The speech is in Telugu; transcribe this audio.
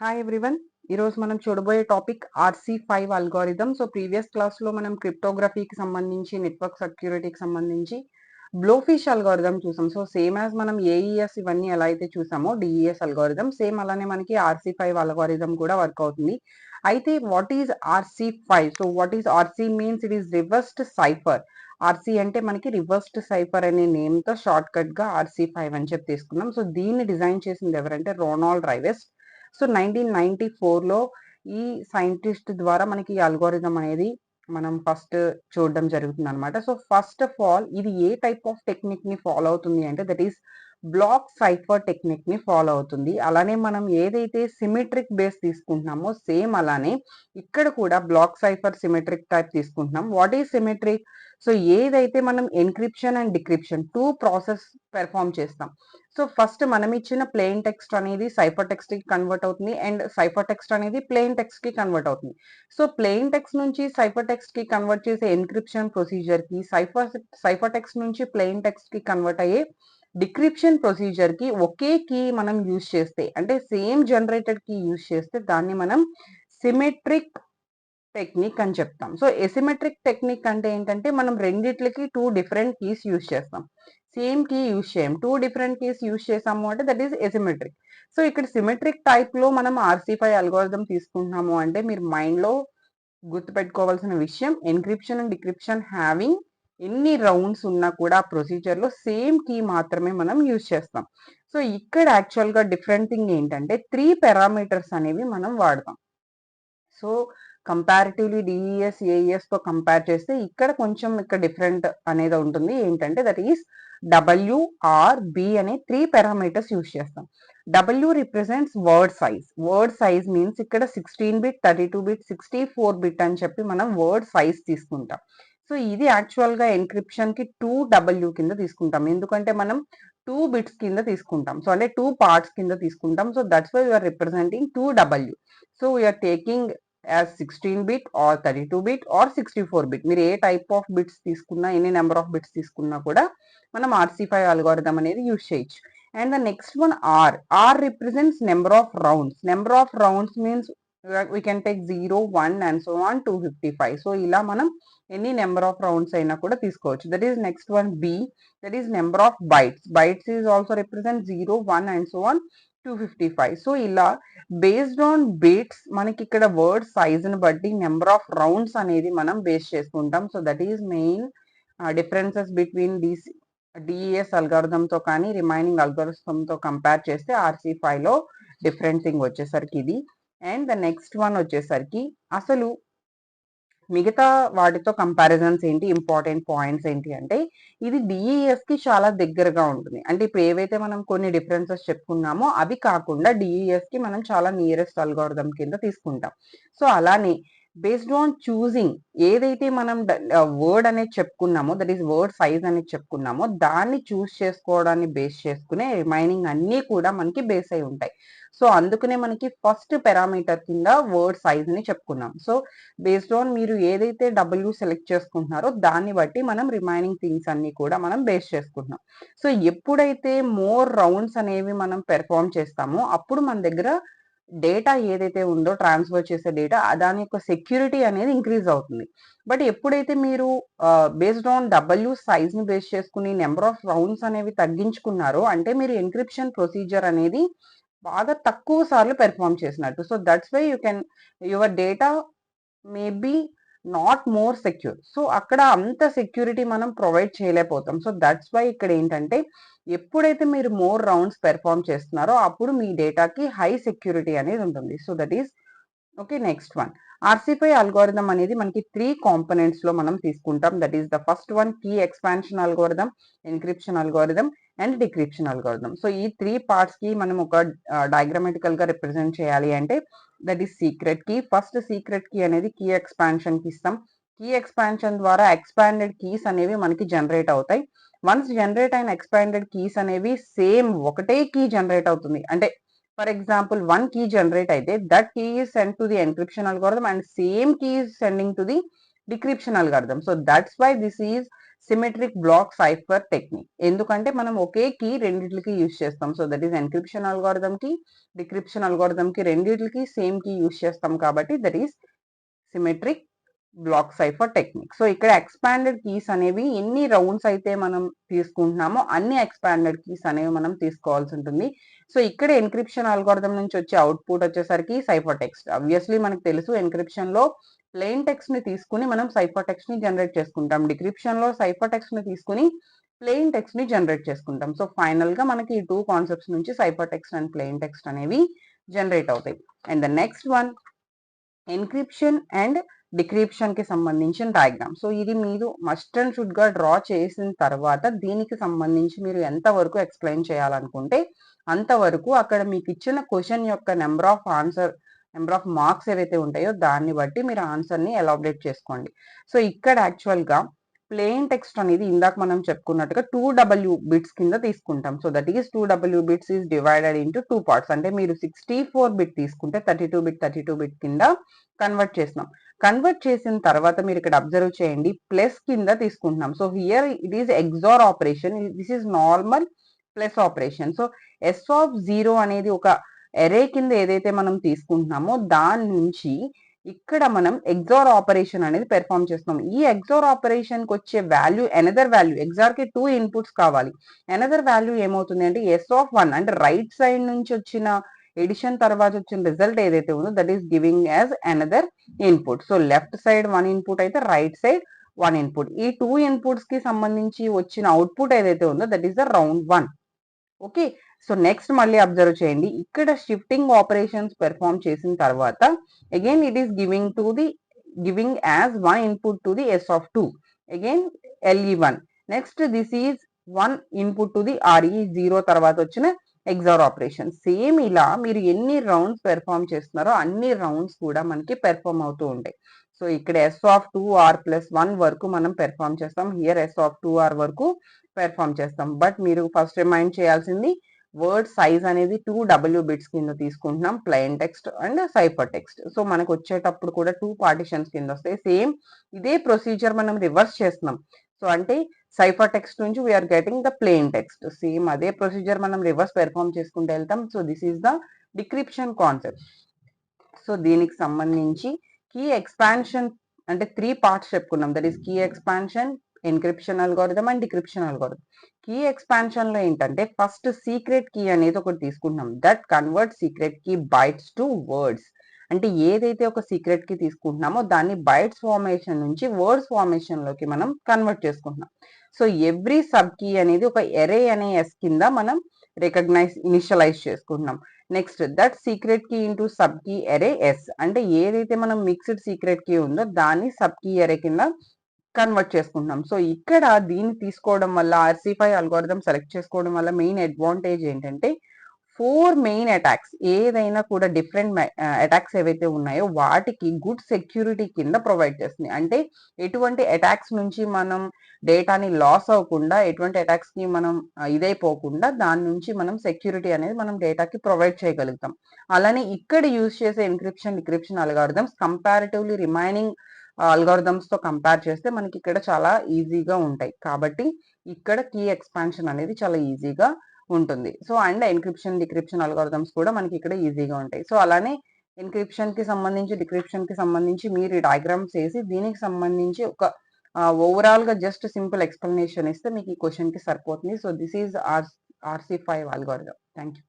Hi everyone. ఈరోజు మనం చూడబోయే topic RC5 algorithm. So previous క్లాస్లో మనం క్రిప్టోగ్రఫీకి సంబంధించి నెట్వర్క్ సెక్యూరిటీకి సంబంధించి బ్లోఫిష్ అల్గోరిథం చూసాం. సో సేమ్ యాజ్ మనం ఏఈఎస్ ఇవన్నీ ఎలా అయితే చూసామో డిఈఎస్ అల్గోరిథం సేమ్ అలానే మనకి RC5 అల్గోరిథం కూడా వర్క్ అవుతుంది. అయితే what is RC5? So what is RC means it is reversed cipher. RC అంటే మనకి రివర్స్డ్ సైఫర్ అనే నేమ్ తో షార్ట్ కట్ గా RC5 అని చెప్పి తీసుకున్నాం. సో దీన్ని డిజైన్ చేసింది ఎవరంటే రోనాల్డ్ రైవెస్ట్. సో 1994లో ఈ సైంటిస్ట్ ద్వారా మనకి ఈ అల్గోరిథం అనేది మనం ఫస్ట్ చూడడం జరుగుతుంది అనమాట. సో ఫస్ట్ ఆఫ్ ఆల్ ఇది ఏ టైప్ ఆఫ్ టెక్నిక్ ని ఫాలో అవుతుంది అంటే that is block cipher technique ని ఫాలో అవుతుంది. అలానే మనం ఏదైతే సిమెట్రిక్ బేస్ తీసుకుంటున్నామో సేమ్ అలానే ఇక్కడ కూడా బ్లాక్ సైఫర్ సిమెట్రిక్ టైప్ తీసుకుంటున్నాం. What is symmetric? సో ఏదైతే మనం encryption and decryption two process perform చేస్తాం. సో ఫస్ట్ మనం ఇచ్చిన ప్లెయిన్ టెక్స్ట్ అనేది సైఫర్ టెక్స్ట్ కి కన్వర్ట్ అవుతుంది అండ్ సైఫర్ టెక్స్ట్ అనేది ప్లెయిన్ టెక్స్ట్ కి కన్వర్ట్ అవుతుంది. సో ప్లెయిన్ టెక్స్ట్ నుంచి సైఫర్ టెక్స్ట్ కి కన్వర్ట్ చేసే ఎన్క్రిప్షన్ ప్రొసీజర్ కి సైఫర్ టెక్స్ట్ నుంచి ప్లెయిన్ టెక్స్ట్ కి కన్వర్ట్ అయ్యే డిక్రిప్షన్ ప్రొసీజర్ కి ఒకే కీ మనం యూజ్ చేస్తే అంటే సేమ్ జనరేటెడ్ కీ యూజ్ చేస్తే దాన్ని మనం సిమెట్రిక్ టెక్నిక్ అని చెప్తాం. సో ఎసిమెట్రిక్ టెక్నిక్ అంటే ఏంటంటే మనం రెండిట్లకి టూ డిఫరెంట్ కీస్ యూజ్ చేస్తాం. సేమ్ కీ యూజ్ చేయం. టూ డిఫరెంట్ కీస్ యూజ్ చేసాము అంటే దట్ ఈస్ ఎసిమెట్రిక్. సో ఇక్కడ సిమెట్రిక్ టైప్ లో మనం RC5 అల్గోరిథం తీసుకుంటున్నాము అంటే మీరు మైండ్ లో గుర్తుపెట్టుకోవాల్సిన విషయం ఎన్క్రిప్షన్ అండ్ డిక్రిప్షన్ హ్యావింగ్ ఎన్ని రౌండ్స్ ఉన్నా కూడా ప్రొసీజర్ లో సేమ్ కీ మాత్రమే మనం యూజ్ చేస్తాం. సో ఇక్కడ యాక్చువల్ గా డిఫరెంట్ థింగ్ ఏంటంటే 3 పారామీటర్స్ అనేవి మనం వాడతాం. సో కంపారిటివ్లీ డిఈఎస్ ఏఈఎస్ తో కంపేర్ చేస్తే ఇక్కడ కొంచెం ఇక్కడ డిఫరెంట్ అనేది ఉంటుంది. ఏంటంటే దట్ ఈస్ WRB అనే 3 పారామీటర్స్ యూజ్ చేస్తాం. W represents word size. Word size means ఇక్కడ 16 బిట్ 32 బిట్ 64 బిట్ అని చెప్పి మనం వర్డ్ సైజ్ తీసుకుంటాం. సో ఇది యాక్చువల్ గా ఎన్క్రిప్షన్ కి 2W కింద తీసుకుంటాం. ఎందుకంటే మనం 2 బిట్స్ కింద తీసుకుంటాం. సో అంటే 2 పార్ట్స్ కింద తీసుకుంటాం. So that's why we're representing 2W. So we're taking as 16 bit or 32 bit or 64 bit. మీరు ఏ టైప్ ఆఫ్ బిట్స్ తీసుకున్నా ఎన్ని నెంబర్ ఆఫ్ బిట్స్ తీసుకున్నా కూడా మనం RC5 అల్గోరిథం అనేది యూజ్ చేయొచ్చు. And the next one R. R represents number of rounds. Number of rounds means we can take 0, 1 and so on 255. So ఇలా మనం ఎన్ని నెంబర్ ఆఫ్ రౌండ్స్ అయినా కూడా తీసుకోవచ్చు. That is next one B. That is number of bytes. Bytes is also represent 0, 1 and so on 255. So ఇలా బేస్డ్ ఆన్ బిట్స్ మనకి ఇక్కడ వర్డ్ సైజ్ ని బట్టి నెంబర్ ఆఫ్ రౌండ్స్ అనేది మనం బేస్ చేసుకుంటాం. So that is main differences between these DES algorithm తో కానీ రిమైనింగ్ అల్గోరిథం తో కంపేర్ చేస్తే RC5 లో డిఫరెంట్ థింగ్ వచ్చేసరికి ఇది. అండ్ ద నెక్స్ట్ వన్ వచ్చేసరికి అసలు మిగతా వాటితో కంపారిజన్స్ ఏంటి, ఇంపార్టెంట్ పాయింట్స్ ఏంటి అంటే ఇది డిఈఎస్ కి చాలా దగ్గరగా ఉంటుంది. అంటే ఇప్పుడు ఏవైతే మనం కొన్ని డిఫరెన్సెస్ చెప్పుకున్నామో అవి కాకుండా డిఈఎస్ కి మనం చాలా నియరెస్ట్ అల్గోరిథం కింద తీసుకుంటాం. సో అలానే బేస్డ్ ఆన్ చూసింగ్ ఏదైతే మనం వర్డ్ అనేది చెప్పుకున్నామో దట్ ఈస్ వర్డ్ సైజ్ అనేది చెప్పుకున్నామో దాన్ని చూస్ చేసుకోవడాన్ని బేస్ చేసుకునే రిమైనింగ్ అన్నీ కూడా మనకి బేస్ అయి ఉంటాయి. సో అందుకనే మనకి ఫస్ట్ పారామీటర్ కింద వర్డ్ సైజ్ ని చెప్పుకున్నాం. సో బేస్డ్ ఆన్ మీరు ఏదైతే W సెలెక్ట్ చేసుకుంటున్నారో దాన్ని బట్టి మనం రిమైనింగ్ థింగ్స్ అన్ని కూడా మనం బేస్ చేసుకుంటున్నాం. సో ఎప్పుడైతే మోర్ రౌండ్స్ అనేవి మనం పెర్ఫామ్ చేస్తామో అప్పుడు మన దగ్గర డేటా ఏదైతే ఉందో ట్రాన్స్ఫర్ చేసే డేటా దాని యొక్క సెక్యూరిటీ అనేది ఇంక్రీజ్ అవుతుంది. బట్ ఎప్పుడైతే మీరు బేస్డ్ ఆన్ W సైజ్ ని బేస్ చేసుకుని నెంబర్ ఆఫ్ రౌండ్స్ అనేవి తగ్గించుకున్నారో అంటే మీరు ఎన్క్రిప్షన్ ప్రొసీజర్ అనేది బాగా తక్కువ సార్లు పెర్ఫామ్ చేసినట్టు. So that's why your data may be not more secure. So అక్కడ అంత సెక్యూరిటీ మనం ప్రొవైడ్ చేయలేకపోతాం. సో దట్స్ వై ఇక్కడ ఏంటంటే ఎప్పుడైతే మీరు మోర్ రౌండ్స్ పెర్ఫామ్ చేస్తున్నారో అప్పుడు మీ డేటాకి హై సెక్యూరిటీ అనేది ఉంటుంది. So that is okay. Next one RC5 algorithm అనేది మనకి 3 కాంపోనెంట్స్ లో మనం తీసుకుంటాం. That is the first one key expansion algorithm, encryption algorithm and decryption algorithm. So ఈ 3 పార్ట్స్ కి మనం ఒక డయాగ్రామాటికల్ గా రిప్రజెంట్ చేయాలి అంటే that is secret key. First secret key అనేది కీ ఎక్స్పాన్షన్ కి ఇస్తాం. కీ ఎక్స్పాన్షన్ ద్వారా ఎక్స్పాండెడ్ కీస్ అనేవి మనకి జనరేట్ అవుతాయి. వన్స్ జనరేట్ అయిన ఎక్స్పాండెడ్ కీస్ అనేవి సేమ్ ఒకటే కీ జనరేట్ అవుతుంది. అంటే ఫర్ ఎగ్జాంపుల్ 1 key generate అయితే that key is sent to the encryption algorithm and same key is sending to the decryption algorithm. So that's why this is symmetric block cipher technique. ఎందుకంటే మనం ఒకే కీ రెండిట్లకి యూజ్ చేస్తాం. So that is encryption algorithm కి, డిక్రిప్షన్ అల్గోరిథం కి రెండిట్లకి సేమ్ కీ యూజ్ చేస్తాం కాబట్టి that is symmetric block cipher technique. So ఇక్కడ ఎక్స్పాండెడ్ కీస్ అనేవి ఎన్ని రౌండ్స్ అయితే మనం తీసుకుంటున్నామో అన్ని ఎక్స్పాండెడ్ కీస్ అనేవి మనం తీసుకోవాల్సి ఉంటుంది. సో ఇక్కడ ఎన్క్రిప్షన్ అల్గోరిథం నుంచి వచ్చే అవుట్పుట్ వచ్చేసరికి సైఫర్ టెక్స్ట్. ఆబ్వియస్లీ మనకు తెలుసు ఎన్క్రిప్షన్ లో ప్లెయిన్ టెక్స్ట్ ని తీసుకుని మనం సైఫర్ టెక్స్ట్ ని జనరేట్ చేసుకుంటాం. డిక్రిప్షన్ లో సైఫర్ టెక్స్ట్ ని తీసుకుని ప్లెయిన్ టెక్స్ట్ ని జనరేట్ చేసుకుంటాం. సో ఫైనల్ గా మనకి ఈ 2 కాన్సెప్ట్స్ నుంచి cipher text and plain text అనేవి జనరేట్ అవుతాయి. And the next one encryption and decryption కి సంబంధించిన డయాగ్రామ్. సో ఇది మీరు మస్ట్ అండ్ షుడ్ గా డ్రా చేసిన తర్వాత దీనికి సంబంధించి మీరు ఎంత వరకు ఎక్స్ప్లెయిన్ చేయాలనుకుంటే అంతవరకు అక్కడ మీకు ఇచ్చిన క్వశ్చన్ యొక్క నెంబర్ ఆఫ్ మార్క్స్ ఏవైతే ఉంటాయో దాన్ని బట్టి మీరు ఆన్సర్ ని ఎలాబరేట్ చేసుకోండి. సో ఇక్కడ యాక్చువల్ గా ప్లెయిన్ టెక్స్ట్ అనేది ఇందాక మనం చెప్పుకున్నట్టుగా 2W బిట్స్ కింద తీసుకుంటాం. So that is 2W bits is divided into 2 parts. అంటే మీరు 64 బిట్ తీసుకుంటే 32 బిట్ కింద కన్వర్ట్ చేస్తున్నాం. కన్వర్ట్ చేసిన తర్వాత మీరు ఇక్కడ అబ్జర్వ్ చేయండి ప్లస్ కింద తీసుకుంటున్నాం. So here it is XOR operation, this is normal plus operation. So S0 అనేది ఒక ఎరే కింద ఏదైతే మనం తీసుకుంటున్నామో దాని నుంచి ఇక్కడ మనం ఎగ్జార్ ఆపరేషన్ అనేది పెర్ఫామ్ చేస్తున్నాం. ఈ ఎగ్జార్ ఆపరేషన్ కి వచ్చే వాల్యూ ఎనదర్ వాల్యూ, ఎగ్జార్ కి 2 ఇన్పుట్స్ కావాలి. ఎనదర్ వాల్యూ ఏమవుతుంది అంటే S1 అంటే రైట్ సైడ్ నుంచి వచ్చిన ఎడిషన్ తర్వాత వచ్చిన రిజల్ట్ ఏదైతే ఉందో that is giving as another input. So left side 1 input అయితే రైట్ సైడ్ 1 ఇన్పుట్. ఈ 2 ఇన్పుట్స్ కి సంబంధించి వచ్చిన అవుట్పుట్ ఏదైతే ఉందో that is the round 1. Okay, so next మళ్ళీ అబ్జర్వ్ చేయండి ఇక్కడ షిఫ్టింగ్ ఆపరేషన్స్ పెర్ఫామ్ చేసిన తర్వాత again it is giving as 1 input to the S2, again LE1. Next this is 1 input to the RE0 తర్వాత వచ్చిన ఎగ్జార్ ఆపరేషన్. సేమ్ ఇలా మీరు ఎన్ని రౌండ్స్ పెర్ఫామ్ చేస్తున్నారో అన్ని రౌండ్స్ కూడా మనకి పెర్ఫామ్ అవుతూ ఉంటాయి. సో ఇక్కడ S2R+1 వరకు మనం పెర్ఫామ్ చేస్తాం, హియర్ S2R వరకు పెర్ఫామ్ చేస్తాం. బట్ మీరు ఫస్ట్ రిమైండ్ చేయాల్సింది వర్డ్ సైజ్ అనేది 2W బిట్స్ కింద తీసుకుంటున్నాం, plain text and cipher text. So మనకు వచ్చేటప్పుడు కూడా 2 పార్టిషన్స్ కింద వస్తాయి. సేమ్ ఇదే ప్రొసీజర్ మనం రివర్స్ చేస్తున్నాం. సో అంటే సైఫర్ టెక్స్ట్ నుంచి we're getting the plain text. Same అదే ప్రొసీజర్ మనం రివర్స్ పెర్ఫామ్ చేసుకుంటూ వెళ్తాం. So this is the decryption concept. So దీనికి సంబంధించి కీ ఎక్స్పాన్షన్ అంటే 3 పార్ట్స్ చెప్పుకున్నాం. That is key expansion, encryption algorithm and decryption algorithm. Key expansion లో ఏంటంటే ఫస్ట్ సీక్రెట్ కీ అనేది ఒకటి తీసుకుంటున్నాం. That convert secret key bytes to words. అంటే ఏదైతే ఒక సీక్రెట్ కీ తీసుకుంటున్నామో దాన్ని బైట్స్ ఫార్మేషన్ నుంచి వర్డ్స్ ఫార్మేషన్ లోకి మనం కన్వర్ట్ చేసుకుంటున్నాం. సో ఎవ్రీ సబ్ కీ అనేది ఒక ఎరే అనే ఎస్ కింద మనం ఇనిషియలైజ్ చేసుకుంటున్నాం. Next that secret key into sub key array S. అంటే ఏదైతే మనం మిక్స్డ్ సీక్రెట్ కీ ఉందో దాన్ని సబ్ కీ ఎరే కింద కన్వర్ట్ చేసుకుంటున్నాం. సో ఇక్కడ దీన్ని తీసుకోవడం వల్ల RC5 అల్గోరిథం సెలెక్ట్ చేసుకోవడం వల్ల మెయిన్ అడ్వాంటేజ్ ఏంటంటే 4 మెయిన్ అటాక్స్ ఏదైనా కూడా డిఫరెంట్ అటాక్స్ ఏవైతే ఉన్నాయో వాటికి గుడ్ సెక్యూరిటీ కింద ప్రొవైడ్ చేస్తుంది. అంటే ఎటువంటి అటాక్స్ నుంచి మనం డేటాని లాస్ అవ్వకుండా, ఎటువంటి అటాక్స్ కి మనం ఇదైపోకుండా దాని నుంచి మనం సెక్యూరిటీ అనేది మనం డేటాకి ప్రొవైడ్ చేయగలుగుతాం. అలానే ఇక్కడ యూజ్ చేసే encryption decryption algorithms comparatively remaining algorithms తో కంపేర్ చేస్తే మనకి ఇక్కడ చాలా ఈజీగా ఉంటాయి. కాబట్టి ఇక్కడ కీ ఎక్స్పాన్షన్ అనేది చాలా ఈజీగా ఉంటుంది. So and encryption decryption algorithms కూడా మనకి ఇక్కడ ఈజీగా ఉంటాయి. సో అలానే ఎన్క్రిప్షన్ కి సంబంధించి డిక్రిప్షన్ కి సంబంధించి మీరు డయాగ్రామ్స్ వేసి దీనికి సంబంధించి ఒక ఓవరాల్ గా జస్ట్ సింపుల్ ఎక్స్ప్లెనేషన్ ఇస్తే మీకు ఈ క్వశ్చన్ కి సరిపోతుంది. So this is RC5 algorithm. Thank you.